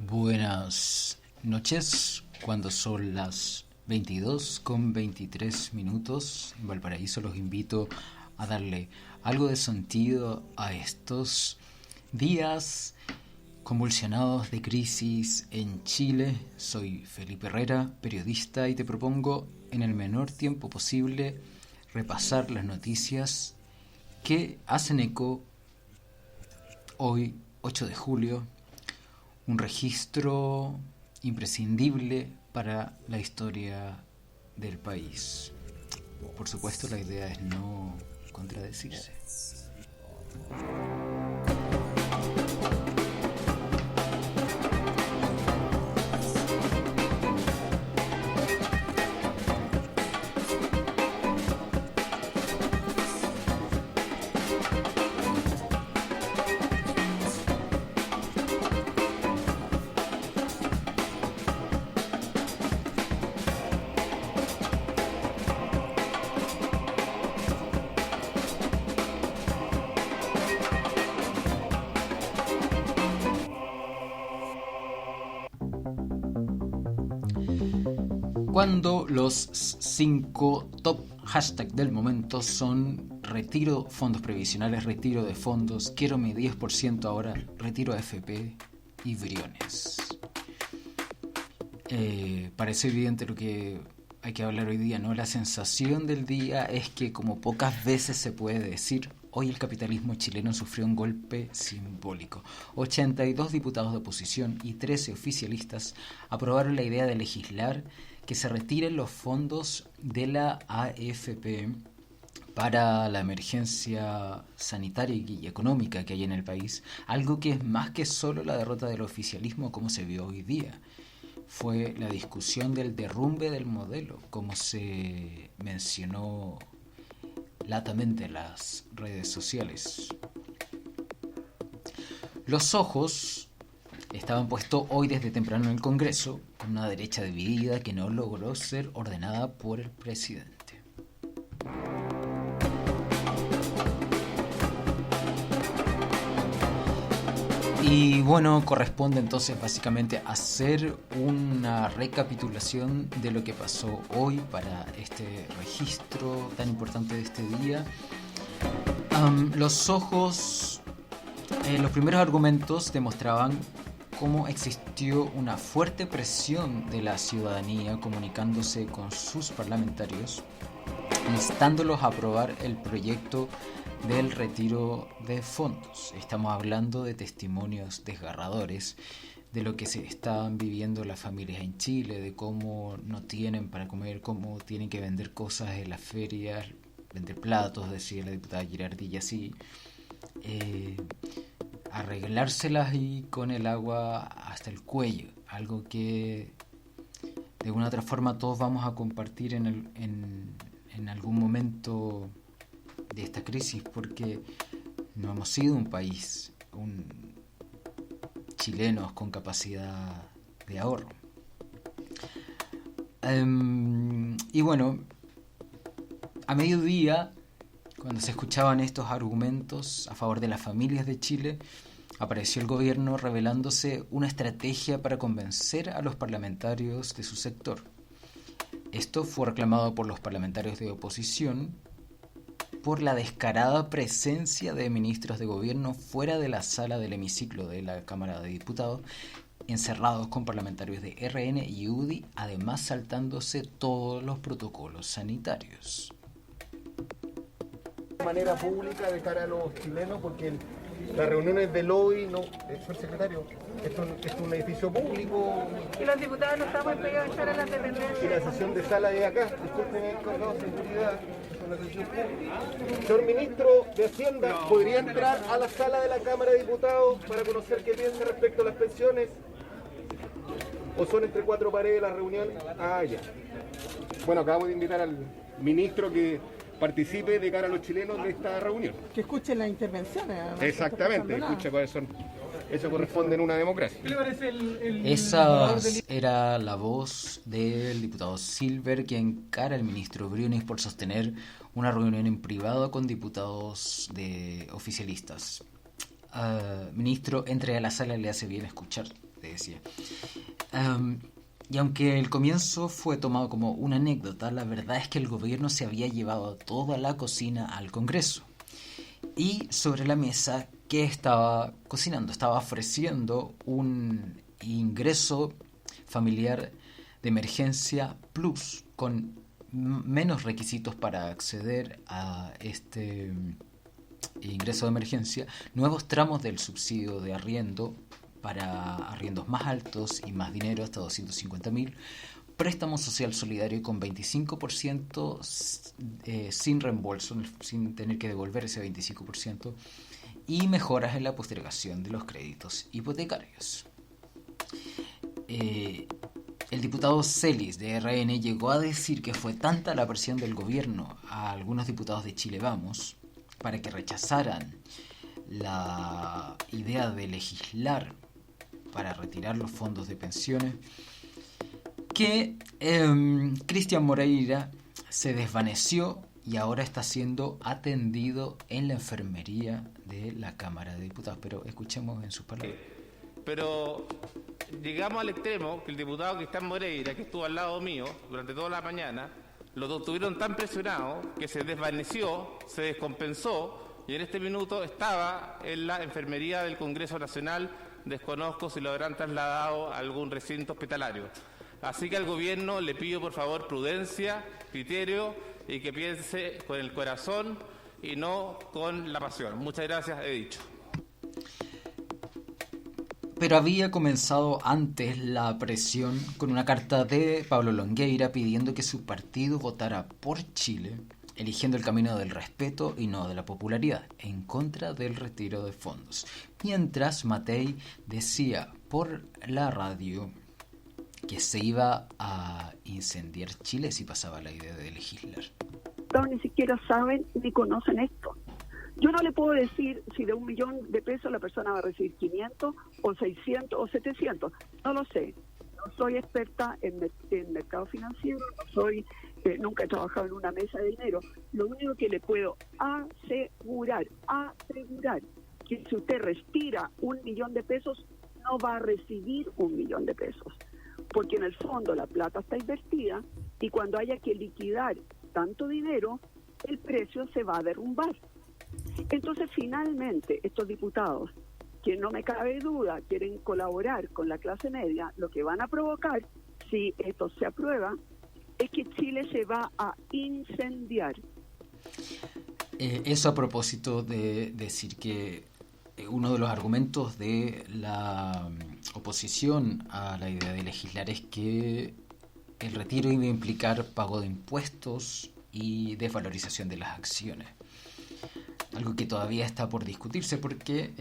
Buenas noches, cuando son las 22:23 en Valparaíso. Los invito a darle algo de sentido a estos días convulsionados de crisis en Chile. Soy Felipe Herrera, periodista, y te propongo en el menor tiempo posible repasar las noticias que hacen eco hoy, 8 de julio, un registro imprescindible para la historia del país. Por supuesto, la idea es no contradecirse. Cuando los 5 top hashtags del momento son retiro fondos previsionales, retiro de fondos, quiero mi 10% ahora, retiro AFP y Briones. Parece evidente lo que hay que hablar hoy día, ¿no? La sensación del día es que, como pocas veces se puede decir, hoy el capitalismo chileno sufrió un golpe simbólico. 82 diputados de oposición y 13 oficialistas aprobaron la idea de legislar que se retiren los fondos de la AFP para la emergencia sanitaria y económica que hay en el país, algo que es más que solo la derrota del oficialismo como se vio hoy día. Fue la discusión del derrumbe del modelo, como se mencionó latamente en las redes sociales. Los ojos estaban puestos hoy desde temprano en el Congreso, con una derecha dividida que no logró ser ordenada por el presidente. Y bueno, corresponde entonces básicamente hacer una recapitulación de lo que pasó hoy para este registro tan importante de este día. Los ojos, los primeros argumentos demostraban cómo existió una fuerte presión de la ciudadanía comunicándose con sus parlamentarios, instándolos a aprobar el proyecto del retiro de fondos. Estamos hablando de testimonios desgarradores de lo que se están viviendo las familias en Chile, de cómo no tienen para comer, cómo tienen que vender cosas en las ferias, vender platos, decía la diputada Girardi, y así arreglárselas y con el agua hasta el cuello, algo que de una u otra forma todos vamos a compartir en algún momento de esta crisis, porque no hemos sido un país, chilenos con capacidad de ahorro. Y bueno, a mediodía, cuando se escuchaban estos argumentos a favor de las familias de Chile, apareció el gobierno revelándose una estrategia para convencer a los parlamentarios de su sector. Esto fue reclamado por los parlamentarios de oposición por la descarada presencia de ministros de gobierno fuera de la sala del hemiciclo de la Cámara de Diputados, encerrados con parlamentarios de RN y UDI, además saltándose todos los protocolos sanitarios. De manera pública de cara a los chilenos, porque las reuniones del lobby, no, señor secretario, esto es un edificio público. Y los diputados no estamos empeñados en echar a las dependencias. Y la sesión de sala de acá, discúlpeme, encargado de seguridad, es una sesión pública. Señor ministro de Hacienda, ¿podría entrar a la sala de la Cámara de Diputados para conocer qué piensa respecto a las pensiones? ¿O son entre cuatro paredes las reuniones? Ah, ya. Bueno, acabamos de invitar al ministro que participe de cara a los chilenos de esta reunión. Que escuchen las intervenciones. Exactamente, escucha cuáles son. Eso corresponde en una democracia. Esa era la voz del diputado Silver, que encara al ministro Briones por sostener una reunión en privado con diputados de oficialistas. Ministro, entre a la sala, le hace bien escuchar. te decía. Y aunque el comienzo fue tomado como una anécdota, la verdad es que el gobierno se había llevado toda la cocina al Congreso. Y sobre la mesa, ¿qué estaba cocinando? Estaba ofreciendo un ingreso familiar de emergencia plus, con menos requisitos para acceder a este ingreso de emergencia, nuevos tramos del subsidio de arriendo para arriendos más altos y más dinero, hasta 250.000, préstamo social solidario con 25% sin reembolso, sin tener que devolver ese 25%, y mejoras en la postergación de los créditos hipotecarios. El diputado Celis de RN llegó a decir que fue tanta la presión del gobierno a algunos diputados de Chile Vamos para que rechazaran la idea de legislar para retirar los fondos de pensiones, que Cristian Moreira se desvaneció y ahora está siendo atendido en la enfermería de la Cámara de Diputados. Pero escuchemos en sus palabras. Pero llegamos al extremo que el diputado Cristian Moreira, que estuvo al lado mío durante toda la mañana, lo tuvieron tan presionado que se desvaneció, se descompensó y en este minuto estaba en la enfermería del Congreso Nacional. Desconozco si lo habrán trasladado a algún recinto hospitalario. Así que al gobierno le pido por favor prudencia, criterio y que piense con el corazón y no con la pasión. Muchas gracias, he dicho. Pero había comenzado antes la presión con una carta de Pablo Longueira pidiendo que su partido votara por Chile, eligiendo el camino del respeto y no de la popularidad, en contra del retiro de fondos. Mientras Matei decía por la radio que se iba a incendiar Chile si pasaba la idea de legislar. No, ni siquiera saben ni conocen esto. Yo no le puedo decir si de 1 millón de pesos la persona va a recibir 500 o 600 o 700. No lo sé. No soy experta en mercado financiero, nunca he trabajado en una mesa de dinero. Lo único que le puedo asegurar, que si usted respira 1 millón de pesos, no va a recibir 1 millón de pesos. Porque en el fondo la plata está invertida y cuando haya que liquidar tanto dinero, el precio se va a derrumbar. Entonces, finalmente, estos diputados, que no me cabe duda, quieren colaborar con la clase media, lo que van a provocar, si esto se aprueba, es que Chile se va a incendiar. Eso a propósito de decir que uno de los argumentos de la oposición a la idea de legislar es que el retiro iba a implicar pago de impuestos y desvalorización de las acciones. Algo que todavía está por discutirse porque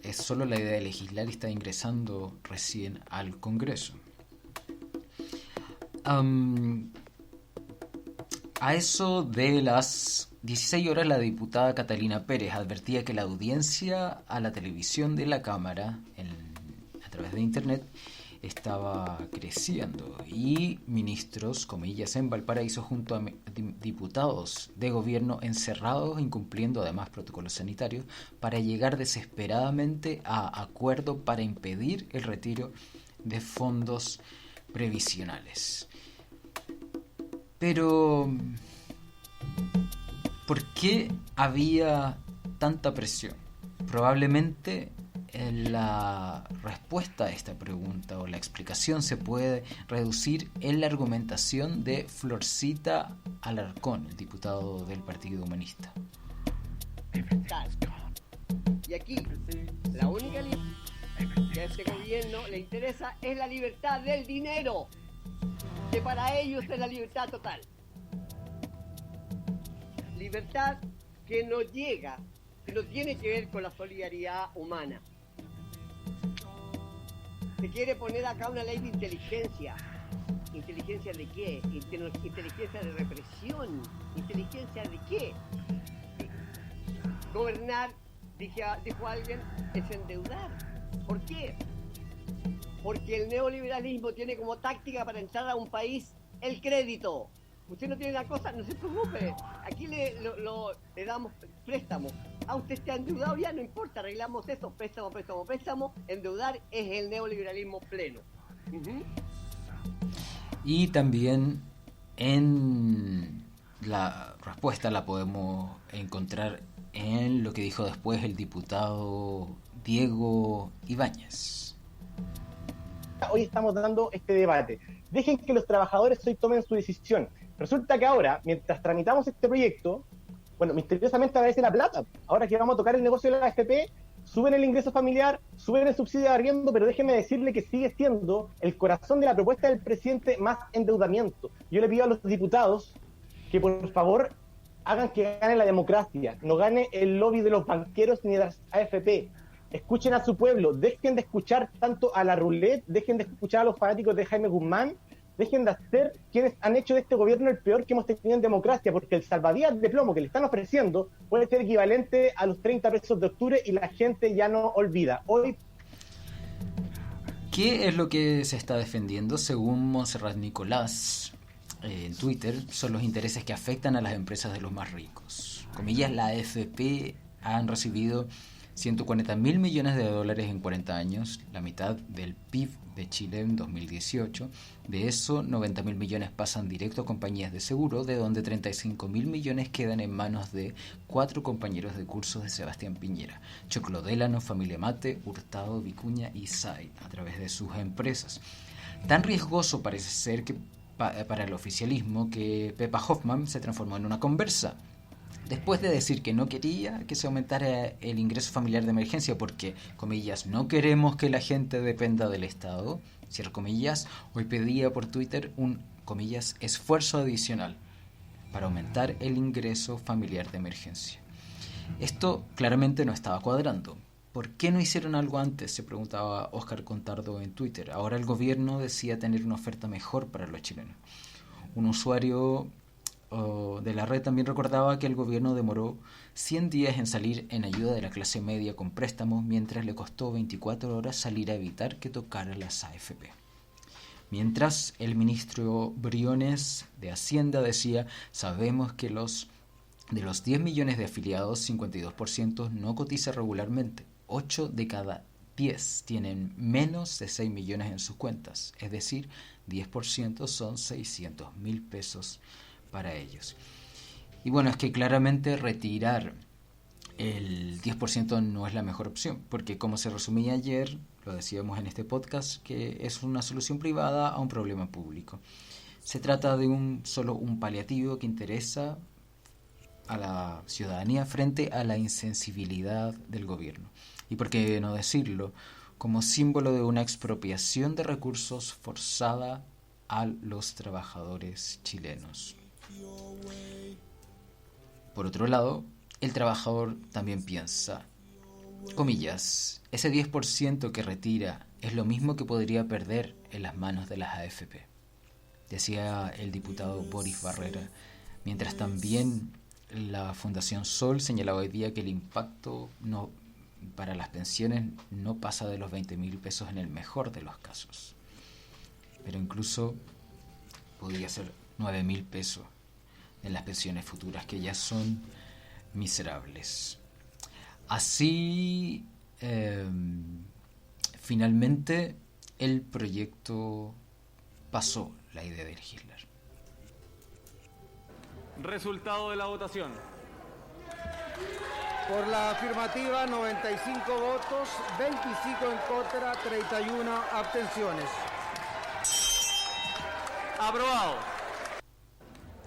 es solo la idea de legislar y está ingresando recién al Congreso. A eso de las 16 horas, la diputada Catalina Pérez advertía que la audiencia a la televisión de la Cámara, a través de Internet, estaba creciendo y ministros, comillas, en Valparaíso junto a diputados de gobierno encerrados, incumpliendo además protocolos sanitarios, para llegar desesperadamente a acuerdo para impedir el retiro de fondos previsionales. Pero, ¿por qué había tanta presión? Probablemente la respuesta a esta pregunta o la explicación se puede reducir en la argumentación de Florcita Alarcón, el diputado del Partido Humanista. Y aquí, la única que a este gobierno le interesa es la libertad del dinero, que para ellos es la libertad total. Libertad que no llega, que no tiene que ver con la solidaridad humana. Se quiere poner acá una ley de inteligencia. ¿Inteligencia de qué? Inteligencia de represión. ¿Inteligencia de qué? Gobernar, dijo alguien, es endeudar. ¿Por qué? Porque el neoliberalismo tiene como táctica para entrar a un país el crédito. Usted no tiene una cosa, no se preocupe. Aquí le damos préstamos. usted está endeudado, ya no importa, arreglamos eso, préstamo. Endeudar es el neoliberalismo pleno. Y también en la respuesta la podemos encontrar en lo que dijo después el diputado Diego Ibáñez. Hoy estamos dando este debate. Dejen que los trabajadores hoy tomen su decisión. Resulta que ahora, mientras tramitamos este proyecto, bueno, misteriosamente aparece la plata. Ahora que vamos a tocar el negocio de la AFP, suben el ingreso familiar, suben el subsidio de arriendo, pero déjenme decirle que sigue siendo el corazón de la propuesta del presidente más endeudamiento. Yo le pido a los diputados que por favor hagan que gane la democracia, no gane el lobby de los banqueros ni de las AFP. Escuchen a su pueblo, dejen de escuchar tanto a la roulette, dejen de escuchar a los fanáticos de Jaime Guzmán, dejen de hacer quienes han hecho de este gobierno el peor que hemos tenido en democracia, porque el salvavidas de plomo que le están ofreciendo puede ser equivalente a los 30 pesos de octubre y la gente ya no olvida. Hoy, ¿qué es lo que se está defendiendo? Según Montserrat Nicolás en Twitter, son los intereses que afectan a las empresas de los más ricos. Comillas, la AFP han recibido 140.000 millones de dólares en 40 años, la mitad del PIB de Chile en 2018. De eso, 90.000 millones pasan directo a compañías de seguro, de donde 35.000 millones quedan en manos de 4 compañeros de cursos de Sebastián Piñera: Choclo Delano, Familia Mate, Hurtado, Vicuña y SAI, a través de sus empresas. Tan riesgoso parece ser que para el oficialismo que Pepa Hoffman se transformó en una conversa. Después de decir que no quería que se aumentara el ingreso familiar de emergencia porque, comillas, no queremos que la gente dependa del Estado, cierro comillas, hoy pedía por Twitter un, comillas, esfuerzo adicional para aumentar el ingreso familiar de emergencia. Esto claramente no estaba cuadrando. ¿Por qué no hicieron algo antes?, se preguntaba Óscar Contardo en Twitter. Ahora el gobierno decía tener una oferta mejor para los chilenos. Un usuario de la red también recordaba que el gobierno demoró 100 días en salir en ayuda de la clase media con préstamos, mientras le costó 24 horas salir a evitar que tocara las AFP. Mientras, el ministro Briones de Hacienda decía: sabemos que de los 10 millones de afiliados, 52% no cotiza regularmente. 8 de cada 10 tienen menos de 6 millones en sus cuentas, es decir, 10% son 600.000 pesos para ellos. Y bueno, es que claramente retirar el 10% no es la mejor opción, porque como se resumía ayer, lo decíamos en este podcast, que es una solución privada a un problema público. Se trata de solo un paliativo que interesa a la ciudadanía frente a la insensibilidad del gobierno. Y por qué no decirlo, como símbolo de una expropiación de recursos forzada a los trabajadores chilenos. Por otro lado, el trabajador también piensa, comillas, ese 10% que retira es lo mismo que podría perder en las manos de las AFP, decía el diputado Boris Barrera, mientras también la Fundación Sol señalaba hoy día que el impacto para las pensiones no pasa de los 20.000 pesos en el mejor de los casos, pero incluso podría ser 9.000 pesos en las pensiones futuras, que ya son miserables. Así, finalmente, el proyecto pasó la idea de legislar. Resultado de la votación. Por la afirmativa, 95 votos, 25 en contra, 31 abstenciones. Aprobado.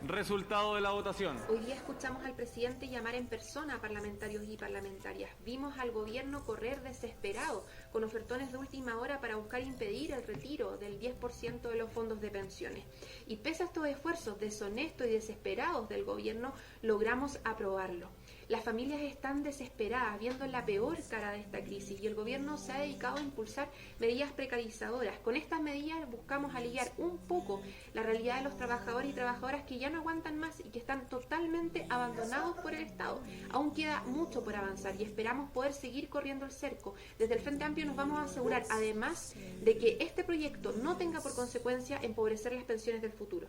Resultado de la votación. Hoy día escuchamos al presidente llamar en persona a parlamentarios y parlamentarias. Vimos al gobierno correr desesperado con ofertones de última hora para buscar impedir el retiro del 10% de los fondos de pensiones. Y pese a estos esfuerzos deshonestos y desesperados del gobierno, logramos aprobarlo. Las familias están desesperadas, viendo la peor cara de esta crisis, y el gobierno se ha dedicado a impulsar medidas precarizadoras. Con estas medidas buscamos aliviar un poco la realidad de los trabajadores y trabajadoras que ya no aguantan más y que están totalmente abandonados por el Estado. Aún queda mucho por avanzar y esperamos poder seguir corriendo el cerco. Desde el Frente Amplio nos vamos a asegurar, además, de que este proyecto no tenga por consecuencia empobrecer las pensiones del futuro.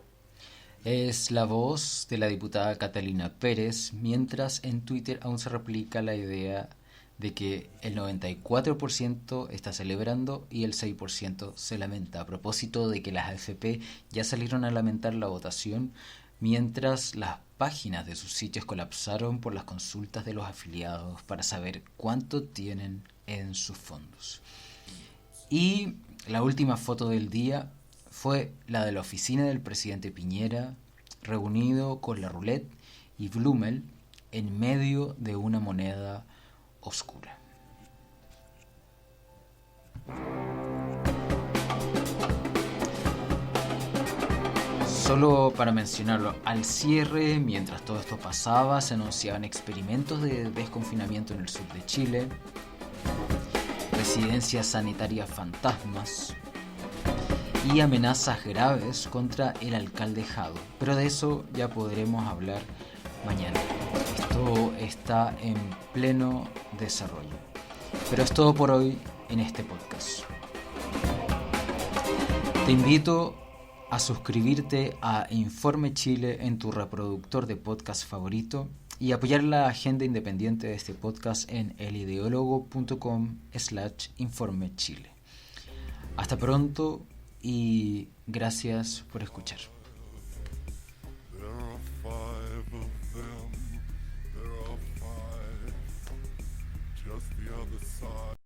Es la voz de la diputada Catalina Pérez, mientras en Twitter aún se replica la idea de que el 94% está celebrando y el 6% se lamenta, a propósito de que las AFP ya salieron a lamentar la votación, mientras las páginas de sus sitios colapsaron por las consultas de los afiliados para saber cuánto tienen en sus fondos. Y la última foto del día fue la de la oficina del presidente Piñera, reunido con la Roulette y Blumel en medio de una moneda oscura. Solo para mencionarlo, al cierre, mientras todo esto pasaba, se anunciaban experimentos de desconfinamiento en el sur de Chile, residencias sanitarias fantasmas y amenazas graves contra el alcalde Jado. Pero de eso ya podremos hablar mañana. Esto está en pleno desarrollo. Pero es todo por hoy en este podcast. Te invito a suscribirte a Informe Chile en tu reproductor de podcast favorito y apoyar la agenda independiente de este podcast en elideologo.com/Informe Chile. Hasta pronto y gracias por escuchar. Just the other side.